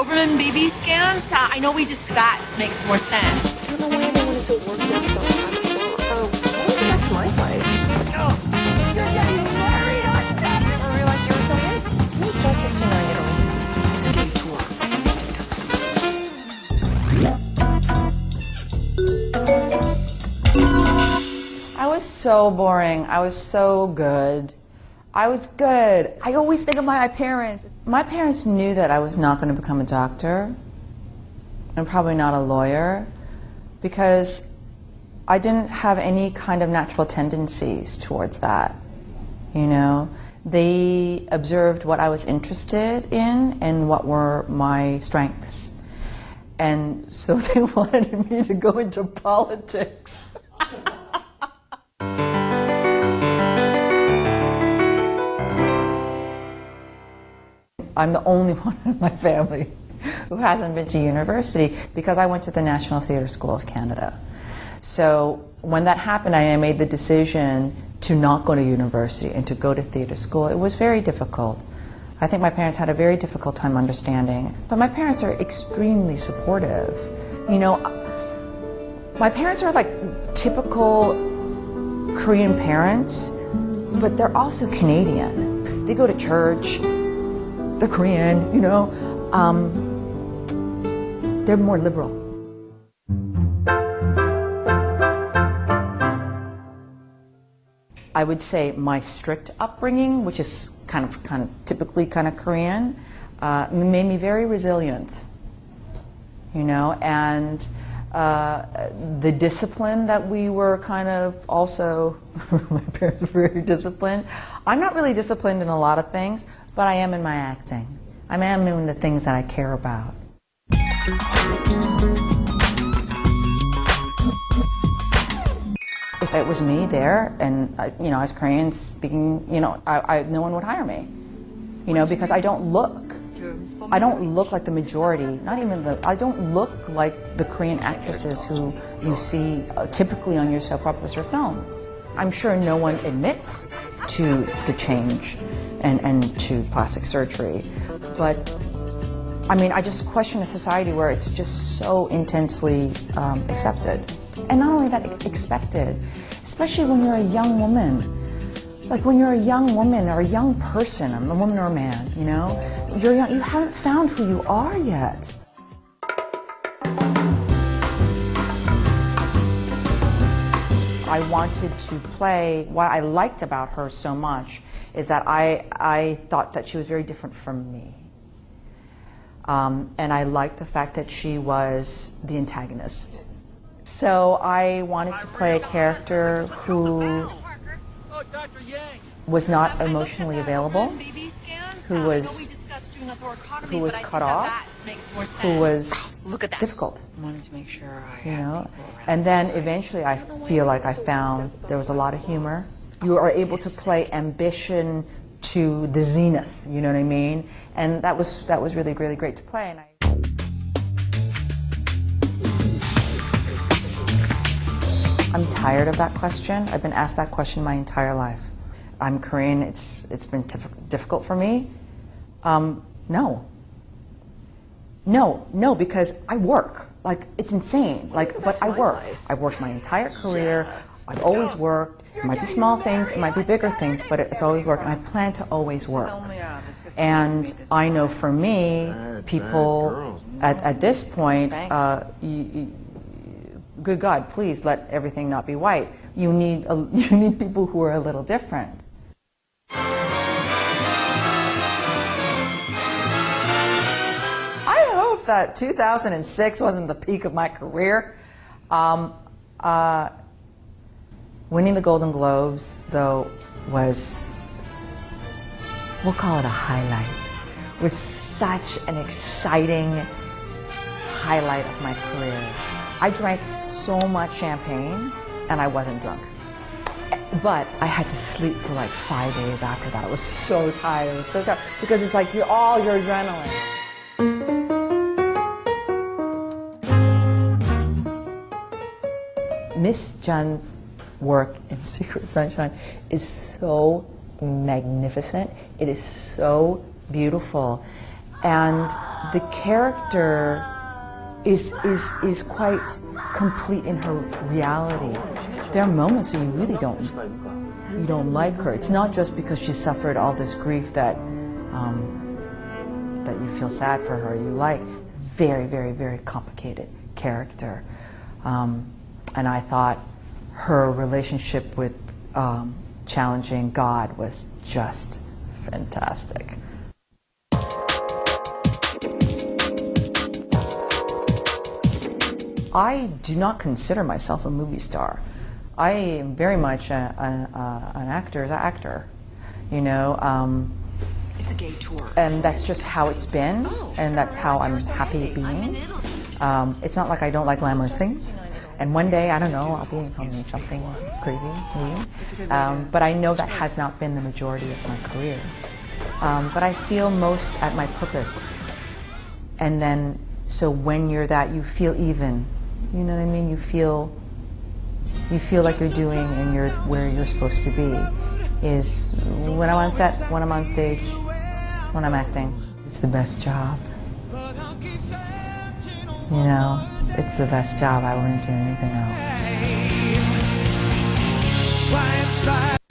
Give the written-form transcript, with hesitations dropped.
Doberman baby scans. I know we just that makes more sense. I don't know why everyone is so worked up about that's my advice. You're getting married on Saturday. I realized you were so late. No stress, sister. No, you know. It's okay to work. I was so boring. I was so good. I was good. I always think of my parents. My parents knew that I was not going to become a doctor and probably not a lawyer because I didn't have any kind of natural tendencies towards that, you know. They observed what I was interested in and what were my strengths. And so they wanted me to go into politics. I'm the only one in my family who hasn't been to university because I went to the National Theatre School of Canada. So when that happened, I made the decision to not go to university and to go to theatre school. It was very difficult. I think my parents had a very difficult time understanding. But my parents are extremely supportive. You know, my parents are like typical Korean parents, but they're also Canadian. They go to church. They're Korean, you know. They're more liberal. I would say my strict upbringing, which is kind of typically kind of Korean, made me very resilient, you know, and the discipline that we were kind of also, my parents were very disciplined. I'm not really disciplined in a lot of things, but I am in my acting. I am in the things that I care about. If it was me there, and you know, I was Korean speaking, you know, no one would hire me, you know, because I don't look like the majority. I don't look like the Korean actresses who you see typically on your soap operas or films. I'm sure no one admits to the change and to plastic surgery, but I mean, I just question a society where it's just so intensely accepted. And not only that, expected, especially when you're a young woman. Like when you're a young woman or a young person, a woman or a man, you know, you're young, you haven't found who you are yet. I wanted to play, what I liked about her so much is that I thought that she was very different from me. And I liked the fact that she was the antagonist. So I wanted to play a character who was not emotionally available, who was cut off, who was difficult. I wanted to make sure I you know, and then eventually I feel like I found there was a lot of humor. You are able to play ambition to the zenith, you know what I mean? And that was really, really great to play. And I'm tired of that question. I've been asked that question my entire life. I'm Korean, it's been difficult for me. No, because I work. Like, it's insane. Like, but I work. I've worked my entire career. I've always worked. It might be small things, it might be bigger things, but it's always work, and I plan to always work. And I know for me, people at this point, good God, please let everything not be white. You need people who are a little different. I hope that 2006 wasn't the peak of my career. Winning the Golden Globes, though, was, we'll call it a highlight. Was such an exciting highlight of my career. I drank so much champagne, and I wasn't drunk. But I had to sleep for like 5 days after that. I was so tired. It was so tired because it's like all your adrenaline. Miss Jun's work in Secret Sunshine is so magnificent. It is so beautiful. and the character is quite complete in her reality. There are moments that you really don't like her. It's not just because she suffered all this grief that that you feel sad for her. You like very, very, very complicated character, and I thought her relationship with challenging God was just fantastic. I do not consider myself a movie star. I am very much an actor, you know. It's a gay tour. And that's just how it's been, and that's how I'm happy being. It's not like I don't like glamorous things. And one day, I don't know, I'll be filming something crazy, maybe. But I know that has not been the majority of my career. But I feel most at my purpose. And then, so when you're that, you feel even. You know what I mean? You feel like you're doing and you're where you're supposed to be. Is when I'm on set, when I'm on stage, when I'm acting. It's the best job. You know, it's the best job. I wouldn't do anything else.